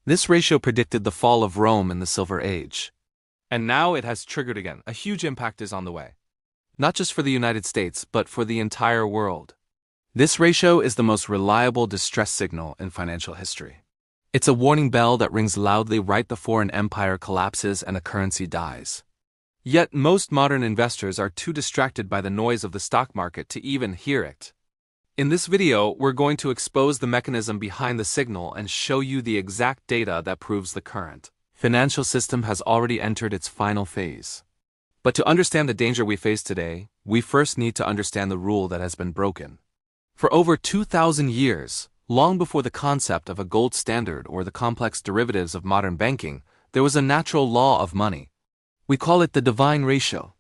This ratio predicted the fall of Rome in the Silver Age. And now it has triggered again. A huge impact is on the way. Not just for the United States, but for the entire world. This ratio is the most reliable distress signal in financial history. It's a warning bell that rings loudly right before an empire collapses and a currency dies. Yet most modern investors are too distracted by the noise of the stock market to even hear it. In this video, we're going to expose the mechanism behind the signal and show you the exact data that proves the current financial system has already entered its final phase. But to understand the danger we face today, we first need to understand the rule that has been broken. For over 2,000 years, long before the concept of a gold standard or the complex derivatives of modern banking, there was a natural law of money. We call it the divine ratio.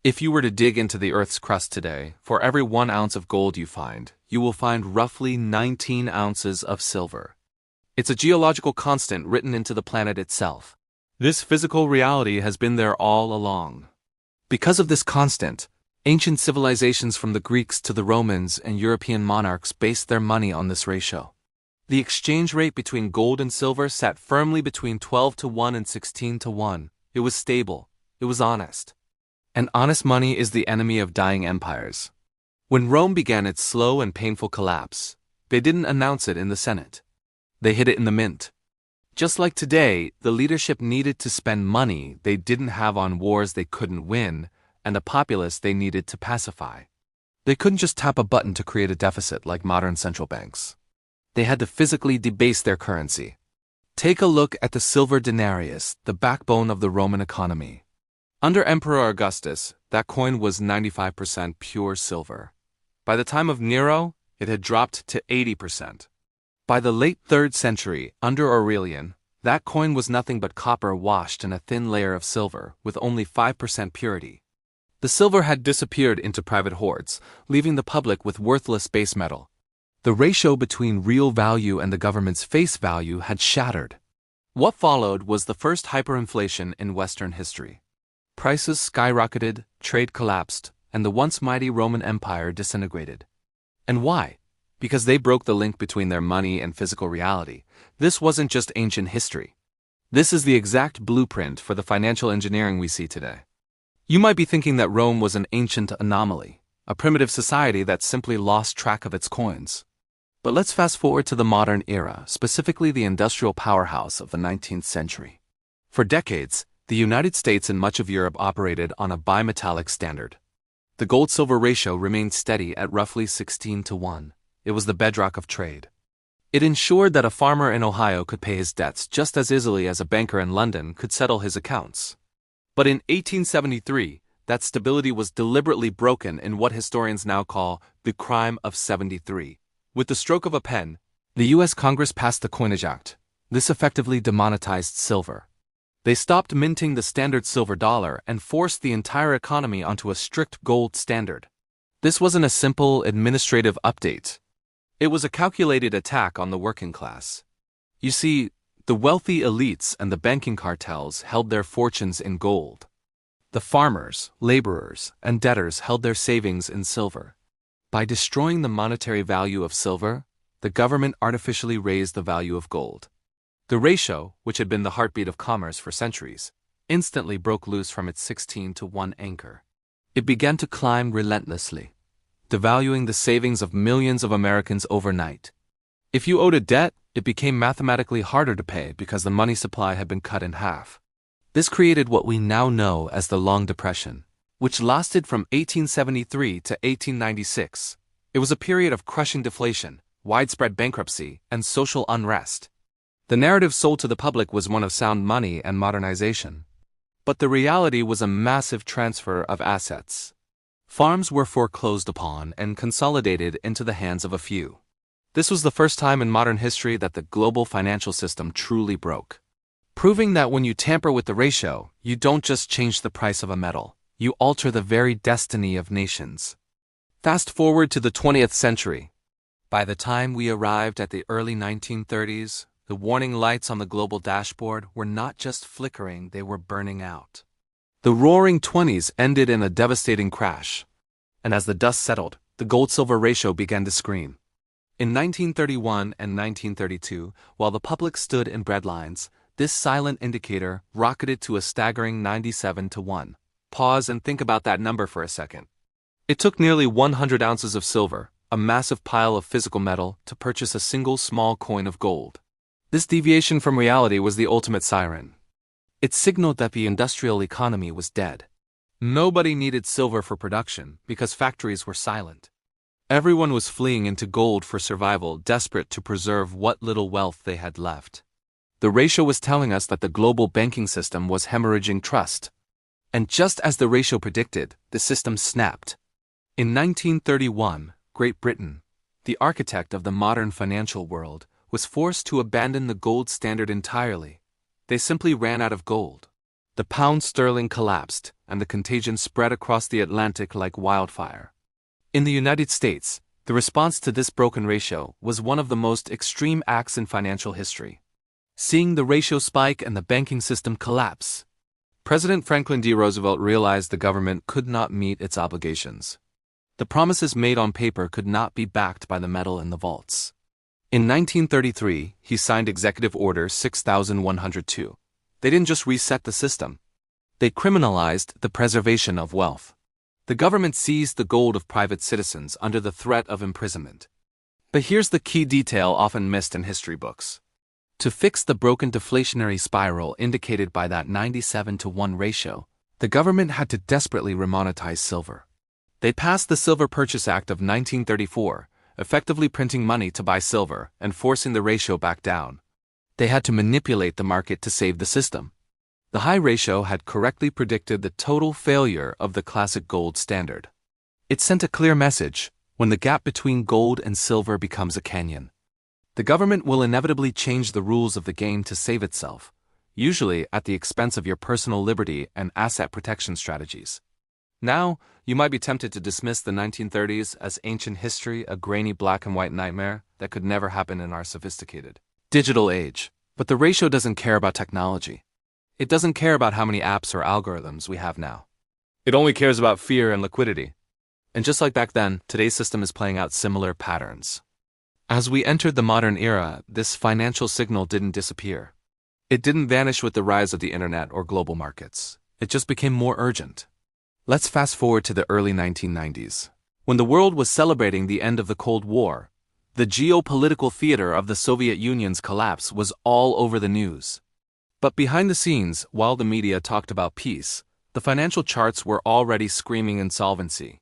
If you were to dig into the Earth's crust today, for every 1 ounce of gold you will find roughly 19 ounces of silver. It's a geological constant written into the planet itself. This physical reality has been there all along. Because of this constant, ancient civilizations from the Greeks to the Romans and European monarchs based their money on this ratio. The exchange rate between gold and silver sat firmly between 12-1 and 16-1. It was stable. It was honest. And honest money is the enemy of dying empires. When Rome began its slow and painful collapse, they didn't announce it in the Senate. They hid it in the mint. Just like today, the leadership needed to spend money they didn't have on wars they couldn't win and a populace they needed to pacify. They couldn't just tap a button to create a deficit like modern central banks. They had to physically debase their currency. Take a look at the silver denarius, the backbone of the Roman economy. Under Emperor Augustus, that coin was 95% pure silver. By the time of Nero, it had dropped to 80%. By the late 3rd century, under Aurelian, that coin was nothing but copper washed in a thin layer of silver, with only 5% purity. The silver had disappeared into private hoards, leaving the public with worthless base metal. The ratio between real value and the government's face value had shattered. What followed was the first hyperinflation in Western history. Prices skyrocketed, trade collapsed, and the once mighty Roman Empire disintegrated. And why? Because they broke the link between their money and physical reality. This wasn't just ancient history. This is the exact blueprint for the financial engineering we see today. You might be thinking that Rome was an ancient anomaly, a primitive society that simply lost track of its coins. But let's fast forward to the modern era, specifically the industrial powerhouse of the 19th century. For decades, the United States and much of Europe operated on a bimetallic standard. The gold-silver ratio remained steady at roughly 16-1. It was the bedrock of trade. It ensured that a farmer in Ohio could pay his debts just as easily as a banker in London could settle his accounts. But in 1873, that stability was deliberately broken in what historians now call the Crime of 73. With the stroke of a pen, the U.S. Congress passed the Coinage Act. This effectively demonetized silver. They stopped minting the standard silver dollar and forced the entire economy onto a strict gold standard. This wasn't a simple administrative update. It was a calculated attack on the working class. You see, the wealthy elites and the banking cartels held their fortunes in gold. The farmers, laborers, and debtors held their savings in silver. By destroying the monetary value of silver, the government artificially raised the value of gold. The ratio, which had been the heartbeat of commerce for centuries, instantly broke loose from its 16-1 anchor. It began to climb relentlessly, devaluing the savings of millions of Americans overnight. If you owed a debt, it became mathematically harder to pay because the money supply had been cut in half. This created what we now know as the Long Depression, which lasted from 1873 to 1896. It was a period of crushing deflation, widespread bankruptcy, and social unrest. The narrative sold to the public was one of sound money and modernization. But the reality was a massive transfer of assets. Farms were foreclosed upon and consolidated into the hands of a few. This was the first time in modern history that the global financial system truly broke. Proving that when you tamper with the ratio, you don't just change the price of a metal, you alter the very destiny of nations. Fast forward to the 20th century. By the time we arrived at the early 1930s, the warning lights on the global dashboard were not just flickering, they were burning out. The roaring 20s ended in a devastating crash. And as the dust settled, the gold-silver ratio began to scream. In 1931 and 1932, while the public stood in breadlines, this silent indicator rocketed to a staggering 97 to 1. Pause and think about that number for a second. It took nearly 100 ounces of silver, a massive pile of physical metal, to purchase a single small coin of gold. This deviation from reality was the ultimate siren. It signaled that the industrial economy was dead. Nobody needed silver for production because factories were silent. Everyone was fleeing into gold for survival, desperate to preserve what little wealth they had left. The ratio was telling us that the global banking system was hemorrhaging trust. And just as the ratio predicted, the system snapped. In 1931, Great Britain, the architect of the modern financial world, was forced to abandon the gold standard entirely. They simply ran out of gold. The pound sterling collapsed, and the contagion spread across the Atlantic like wildfire. In the United States, the response to this broken ratio was one of the most extreme acts in financial history. Seeing the ratio spike and the banking system collapse, President Franklin D. Roosevelt realized the government could not meet its obligations. The promises made on paper could not be backed by the metal in the vaults. In 1933, he signed Executive Order 6102. They didn't just reset the system. They criminalized the preservation of wealth. The government seized the gold of private citizens under the threat of imprisonment. But here's the key detail often missed in history books. To fix the broken deflationary spiral indicated by that 97 to 1 ratio, the government had to desperately remonetize silver. They passed the Silver Purchase Act of 1934, effectively printing money to buy silver and forcing the ratio back down. They had to manipulate the market to save the system. The high ratio had correctly predicted the total failure of the classic gold standard. It sent a clear message: when the gap between gold and silver becomes a canyon, the government will inevitably change the rules of the game to save itself, usually at the expense of your personal liberty and asset protection strategies. Now, you might be tempted to dismiss the 1930s as ancient history, a grainy black and white nightmare that could never happen in our sophisticated digital age. But the ratio doesn't care about technology. It doesn't care about how many apps or algorithms we have now. It only cares about fear and liquidity. And just like back then, today's system is playing out similar patterns. As we entered the modern era, this financial signal didn't disappear. It didn't vanish with the rise of the internet or global markets. It just became more urgent. Let's fast forward to the early 1990s. When the world was celebrating the end of the Cold War, the geopolitical theater of the Soviet Union's collapse was all over the news. But behind the scenes, while the media talked about peace, the financial charts were already screaming insolvency.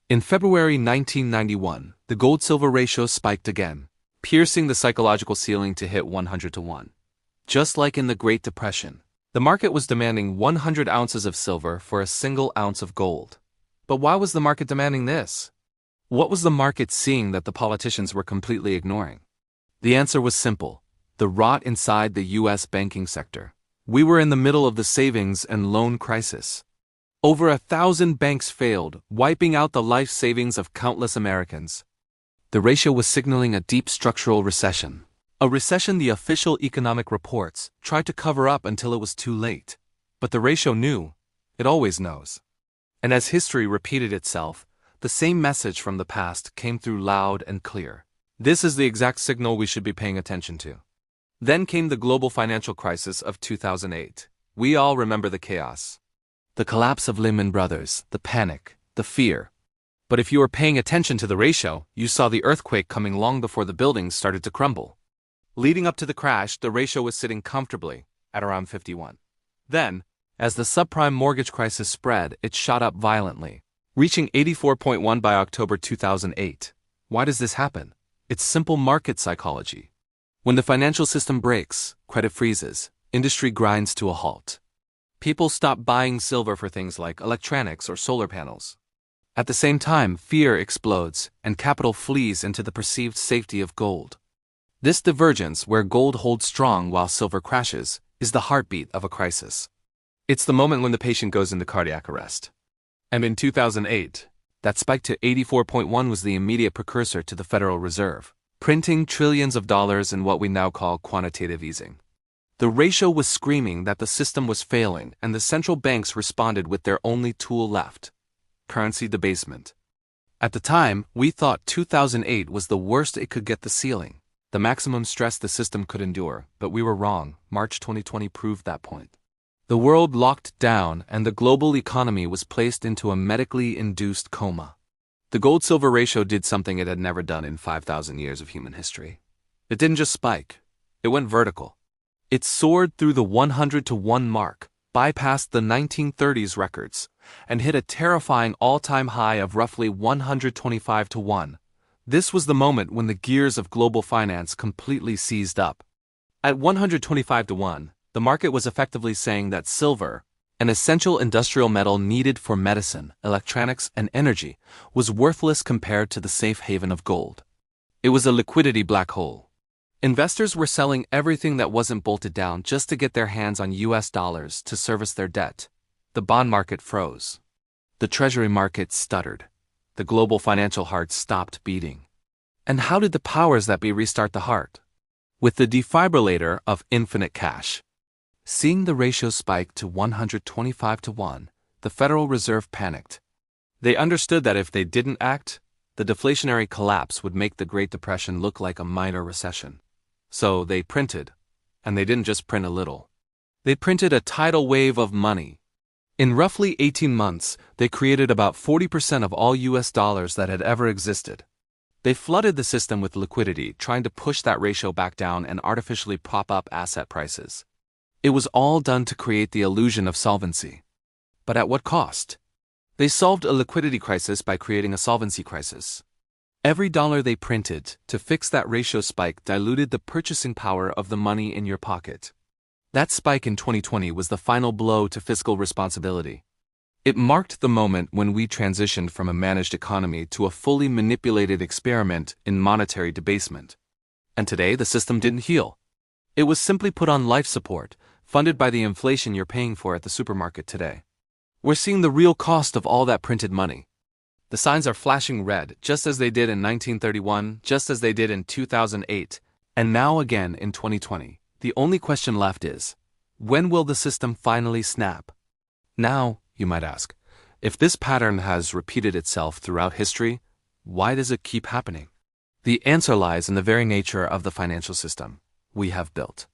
In February 1991, the gold-silver ratio spiked again, piercing the psychological ceiling to hit 100 to 1. Just like in the Great Depression, the market was demanding 100 ounces of silver for a single ounce of gold. But why was the market demanding this? What was the market seeing that the politicians were completely ignoring? The answer was simple: the rot inside the U.S. banking sector. We were in the middle of the savings and loan crisis. Over 1,000 banks failed, wiping out the life savings of countless Americans. The ratio was signaling a deep structural recession. A recession the official economic reports tried to cover up until it was too late. But the ratio knew. It always knows. And as history repeated itself, the same message from the past came through loud and clear. This is the exact signal we should be paying attention to. Then came the global financial crisis of 2008. We all remember the chaos. The collapse of Lehman Brothers, the panic, the fear. But if you were paying attention to the ratio, you saw the earthquake coming long before the buildings started to crumble. Leading up to the crash, the ratio was sitting comfortably at around 51. Then, as the subprime mortgage crisis spread, it shot up violently, reaching 84.1 by October 2008. Why does this happen? It's simple market psychology. When the financial system breaks, credit freezes, industry grinds to a halt. People stop buying silver for things like electronics or solar panels. At the same time, fear explodes and capital flees into the perceived safety of gold. This divergence, where gold holds strong while silver crashes, is the heartbeat of a crisis. It's the moment when the patient goes into cardiac arrest. And in 2008, that spike to 84.1 was the immediate precursor to the Federal Reserve, printing trillions of dollars in what we now call quantitative easing. The ratio was screaming that the system was failing, and the central banks responded with their only tool left: currency debasement. At the time, we thought 2008 was the worst it could get, the ceiling, the maximum stress the system could endure, but we were wrong. March 2020 proved that point. The world locked down and the global economy was placed into a medically induced coma. The gold-silver ratio did something it had never done in 5,000 years of human history. It didn't just spike, it went vertical. It soared through the 100-to-1 mark, bypassed the 1930s records, and hit a terrifying all-time high of roughly 125-to-1. This was the moment when the gears of global finance completely seized up. At 125-to-1, the market was effectively saying that silver, an essential industrial metal needed for medicine, electronics, and energy, was worthless compared to the safe haven of gold. It was a liquidity black hole. Investors were selling everything that wasn't bolted down just to get their hands on US dollars to service their debt. The bond market froze. The treasury market stuttered. The global financial heart stopped beating. And how did the powers that be restart the heart? With the defibrillator of infinite cash. Seeing the ratio spike to 125-to-1, the Federal Reserve panicked. They understood that if they didn't act, the deflationary collapse would make the Great Depression look like a minor recession. So they printed. And they didn't just print a little. They printed a tidal wave of money. In roughly 18 months, they created about 40% of all US dollars that had ever existed. They flooded the system with liquidity, trying to push that ratio back down and artificially prop up asset prices. It was all done to create the illusion of solvency. But at what cost? They solved a liquidity crisis by creating a solvency crisis. Every dollar they printed to fix that ratio spike diluted the purchasing power of the money in your pocket. That spike in 2020 was the final blow to fiscal responsibility. It marked the moment when we transitioned from a managed economy to a fully manipulated experiment in monetary debasement. And today, the system didn't heal. It was simply put on life support, funded by the inflation you're paying for at the supermarket today. We're seeing the real cost of all that printed money. The signs are flashing red, just as they did in 1931, just as they did in 2008, and now again in 2020. The only question left is, when will the system finally snap? Now, you might ask, if this pattern has repeated itself throughout history, why does it keep happening? The answer lies in the very nature of the financial system we have built.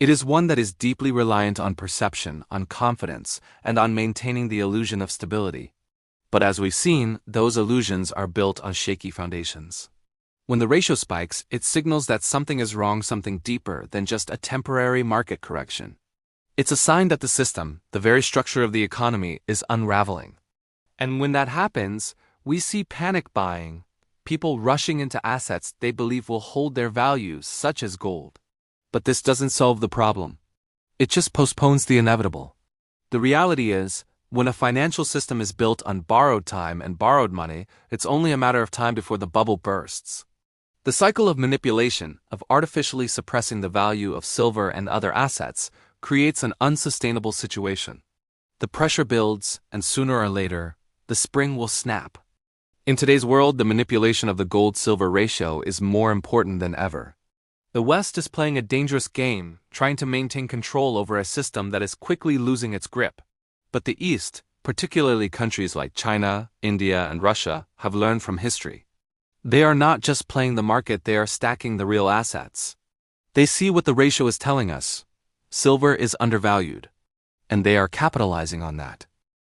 It is one that is deeply reliant on perception, on confidence, and on maintaining the illusion of stability. But as we've seen, those illusions are built on shaky foundations. When the ratio spikes, it signals that something is wrong, something deeper than just a temporary market correction. It's a sign that the system, the very structure of the economy, is unraveling. And when that happens, we see panic buying, people rushing into assets they believe will hold their values, such as gold. But this doesn't solve the problem. It just postpones the inevitable. The reality is, when a financial system is built on borrowed time and borrowed money, it's only a matter of time before the bubble bursts. The cycle of manipulation, of artificially suppressing the value of silver and other assets, creates an unsustainable situation. The pressure builds, and sooner or later, the spring will snap. In today's world, the manipulation of the gold-silver ratio is more important than ever. The West is playing a dangerous game, trying to maintain control over a system that is quickly losing its grip. But the East, particularly countries like China, India, and Russia, have learned from history. They are not just playing the market, they are stacking the real assets. They see what the ratio is telling us. Silver is undervalued. And they are capitalizing on that.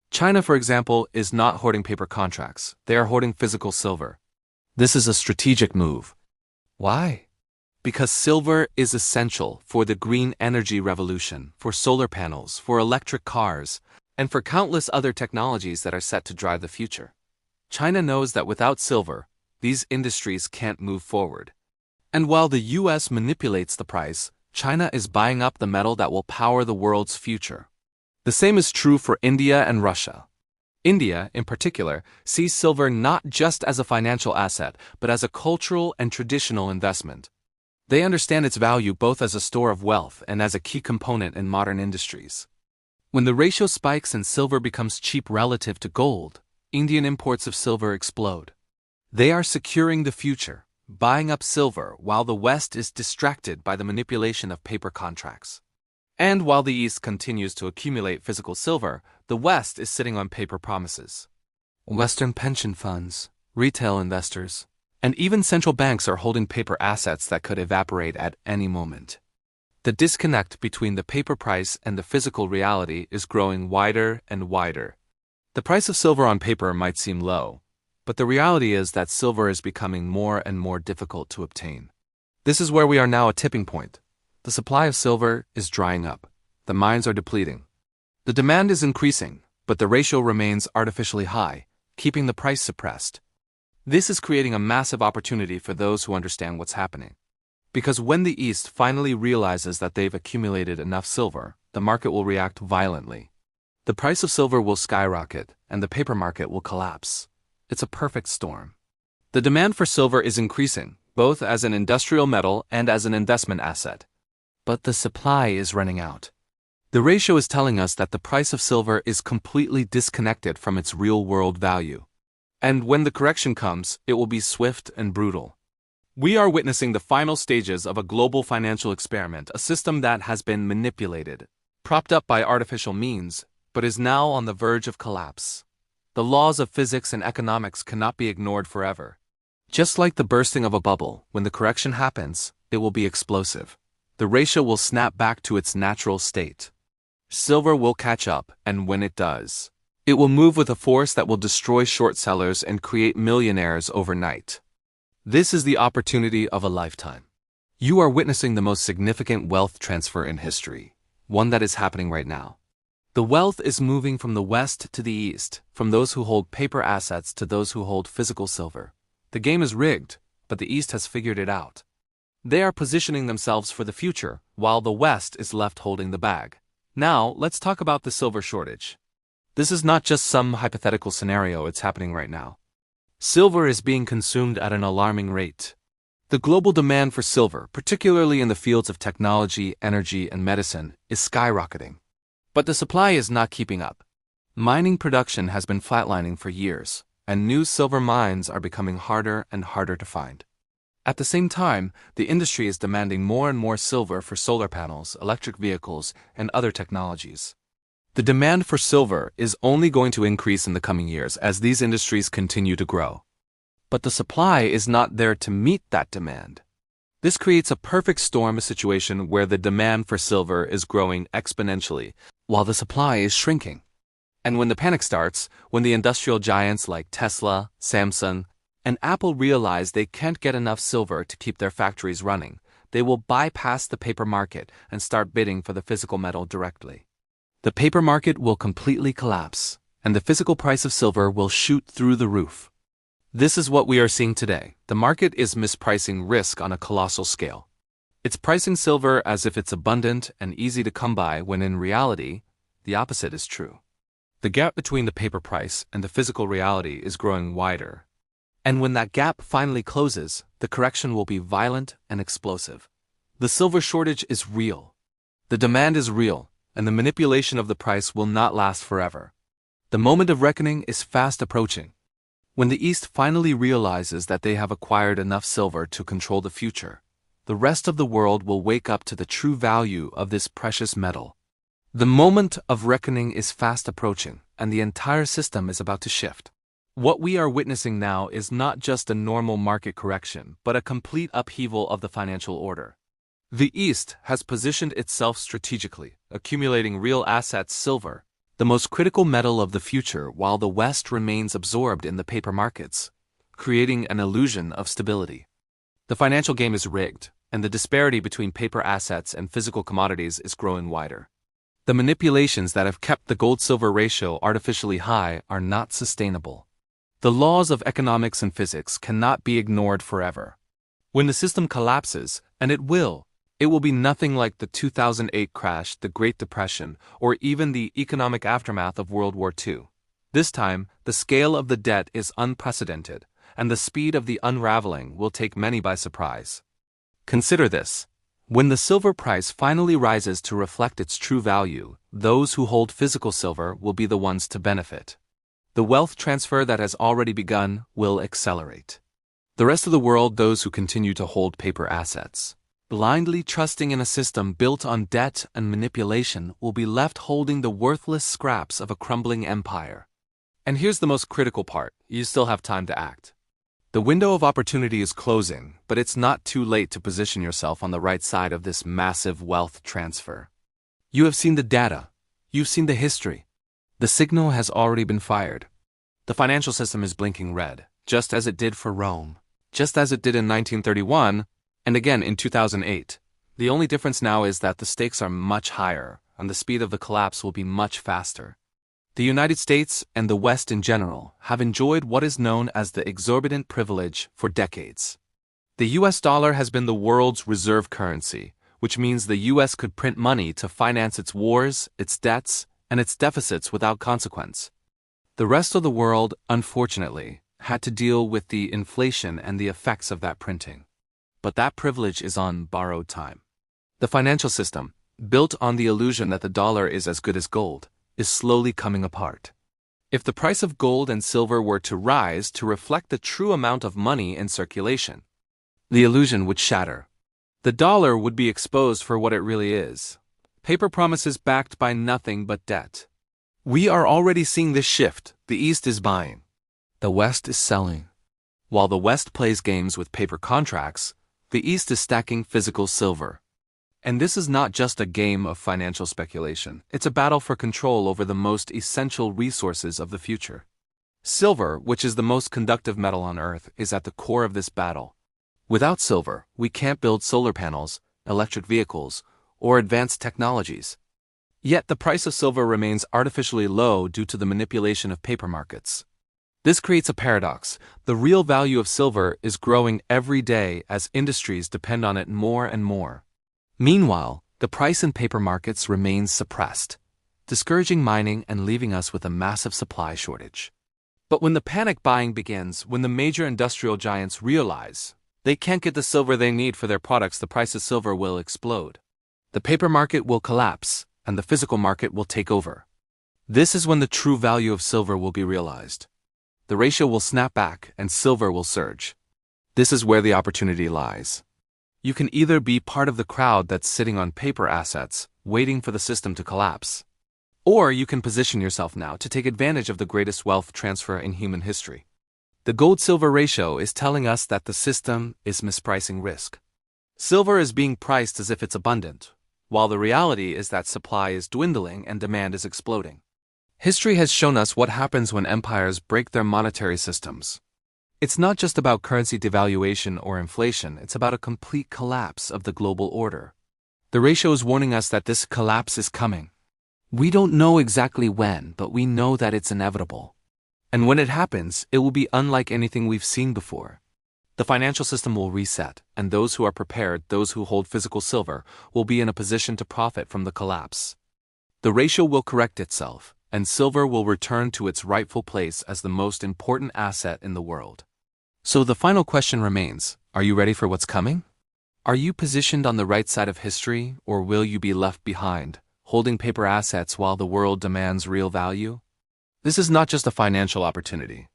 China, for example, is not hoarding paper contracts. They are hoarding physical silver. This is a strategic move. Why? Because silver is essential for the green energy revolution, for solar panels, for electric cars, and for countless other technologies that are set to drive the future. China knows that without silver, these industries can't move forward. And while the US manipulates the price, China is buying up the metal that will power the world's future. The same is true for India and Russia. India, in particular, sees silver not just as a financial asset, but as a cultural and traditional investment. They understand its value both as a store of wealth and as a key component in modern industries. When the ratio spikes and silver becomes cheap relative to gold, Indian imports of silver explode. They are securing the future, buying up silver while the West is distracted by the manipulation of paper contracts. And while the East continues to accumulate physical silver, the West is sitting on paper promises. Western pension funds, retail investors, and even central banks are holding paper assets that could evaporate at any moment. The disconnect between the paper price and the physical reality is growing wider and wider. The price of silver on paper might seem low, but the reality is that silver is becoming more and more difficult to obtain. This is where we are now at a tipping point. The supply of silver is drying up. The mines are depleting. The demand is increasing, but the ratio remains artificially high, keeping the price suppressed. This is creating a massive opportunity for those who understand what's happening. Because when the East finally realizes that they've accumulated enough silver, the market will react violently. The price of silver will skyrocket, and the paper market will collapse. It's a perfect storm. The demand for silver is increasing, both as an industrial metal and as an investment asset. But the supply is running out. The ratio is telling us that the price of silver is completely disconnected from its real-world value. And when the correction comes, it will be swift and brutal. We are witnessing the final stages of a global financial experiment, a system that has been manipulated, propped up by artificial means, but is now on the verge of collapse. The laws of physics and economics cannot be ignored forever. Just like the bursting of a bubble, when the correction happens, it will be explosive. The ratio will snap back to its natural state. Silver will catch up, and when it does, it will move with a force that will destroy short sellers and create millionaires overnight. This is the opportunity of a lifetime. You are witnessing the most significant wealth transfer in history, one that is happening right now. The wealth is moving from the West to the East, from those who hold paper assets to those who hold physical silver. The game is rigged, but the East has figured it out. They are positioning themselves for the future, while the West is left holding the bag. Now, let's talk about the silver shortage. This is not just some hypothetical scenario, it's happening right now. Silver is being consumed at an alarming rate. The global demand for silver, particularly in the fields of technology, energy, and medicine, is skyrocketing. But the supply is not keeping up. Mining production has been flatlining for years, and new silver mines are becoming harder and harder to find. At the same time, the industry is demanding more and more silver for solar panels, electric vehicles, and other technologies. The demand for silver is only going to increase in the coming years as these industries continue to grow. But the supply is not there to meet that demand. This creates a perfect storm situation where the demand for silver is growing exponentially, while the supply is shrinking. And when the panic starts, when the industrial giants like Tesla, Samsung, and Apple realize they can't get enough silver to keep their factories running, they will bypass the paper market and start bidding for the physical metal directly. The paper market will completely collapse, and the physical price of silver will shoot through the roof. This is what we are seeing today. The market is mispricing risk on a colossal scale. It's pricing silver as if it's abundant and easy to come by, when in reality, the opposite is true. The gap between the paper price and the physical reality is growing wider. And when that gap finally closes, the correction will be violent and explosive. The silver shortage is real. The demand is real, and the manipulation of the price will not last forever. The moment of reckoning is fast approaching. When the East finally realizes that they have acquired enough silver to control the future, the rest of the world will wake up to the true value of this precious metal. The moment of reckoning is fast approaching, and the entire system is about to shift. What we are witnessing now is not just a normal market correction, but a complete upheaval of the financial order. The East has positioned itself strategically, accumulating real assets, silver, the most critical metal of the future, while the West remains absorbed in the paper markets, creating an illusion of stability. The financial game is rigged, and the disparity between paper assets and physical commodities is growing wider. The manipulations that have kept the gold-silver ratio artificially high are not sustainable. The laws of economics and physics cannot be ignored forever. When the system collapses, and it will be nothing like the 2008 crash, the Great Depression, or even the economic aftermath of World War II. This time, the scale of the debt is unprecedented, and the speed of the unraveling will take many by surprise. Consider this. When the silver price finally rises to reflect its true value, those who hold physical silver will be the ones to benefit. The wealth transfer that has already begun will accelerate. The rest of the world, those who continue to hold paper assets, blindly trusting in a system built on debt and manipulation, will be left holding the worthless scraps of a crumbling empire. And here's the most critical part: you still have time to act. The window of opportunity is closing, but it's not too late to position yourself on the right side of this massive wealth transfer. You have seen the data. You've seen the history. The signal has already been fired. The financial system is blinking red, just as it did for Rome, just as it did in 1931, and again in 2008. The only difference now is that the stakes are much higher, and the speed of the collapse will be much faster. The United States and the West in general have enjoyed what is known as the exorbitant privilege for decades. The US dollar has been the world's reserve currency, which means the US could print money to finance its wars, its debts, and its deficits without consequence. The rest of the world, unfortunately, had to deal with the inflation and the effects of that printing. But that privilege is on borrowed time. The financial system, built on the illusion that the dollar is as good as gold, is slowly coming apart. If the price of gold and silver were to rise to reflect the true amount of money in circulation, the illusion would shatter. The dollar would be exposed for what it really is: paper promises backed by nothing but debt. We are already seeing this shift. The East is buying. The West is selling. While the West plays games with paper contracts, the East is stacking physical silver. And this is not just a game of financial speculation. It's a battle for control over the most essential resources of the future. Silver, which is the most conductive metal on Earth, is at the core of this battle. Without silver, we can't build solar panels, electric vehicles, or advanced technologies. Yet the price of silver remains artificially low due to the manipulation of paper markets. This creates a paradox. The real value of silver is growing every day as industries depend on it more and more. Meanwhile, the price in paper markets remains suppressed, discouraging mining and leaving us with a massive supply shortage. But when the panic buying begins, when the major industrial giants realize they can't get the silver they need for their products, the price of silver will explode. The paper market will collapse, and the physical market will take over. This is when the true value of silver will be realized. The ratio will snap back, and silver will surge. This is where the opportunity lies. You can either be part of the crowd that's sitting on paper assets, waiting for the system to collapse, or you can position yourself now to take advantage of the greatest wealth transfer in human history. The gold-silver ratio is telling us that the system is mispricing risk. Silver is being priced as if it's abundant, while the reality is that supply is dwindling and demand is exploding. History has shown us what happens when empires break their monetary systems. It's not just about currency devaluation or inflation, it's about a complete collapse of the global order. The ratio is warning us that this collapse is coming. We don't know exactly when, but we know that it's inevitable. And when it happens, it will be unlike anything we've seen before. The financial system will reset, and those who are prepared, those who hold physical silver, will be in a position to profit from the collapse. The ratio will correct itself, and silver will return to its rightful place as the most important asset in the world. So the final question remains, are you ready for what's coming? Are you positioned on the right side of history, or will you be left behind, holding paper assets while the world demands real value? This is not just a financial opportunity.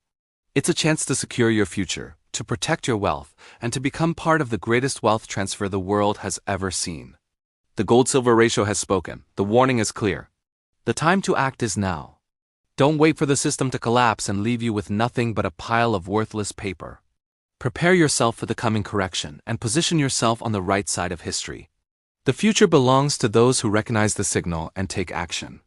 It's a chance to secure your future, to protect your wealth, and to become part of the greatest wealth transfer the world has ever seen. The gold-silver ratio has spoken. The warning is clear. The time to act is now. Don't wait for the system to collapse and leave you with nothing but a pile of worthless paper. Prepare yourself for the coming correction and position yourself on the right side of history. The future belongs to those who recognize the signal and take action.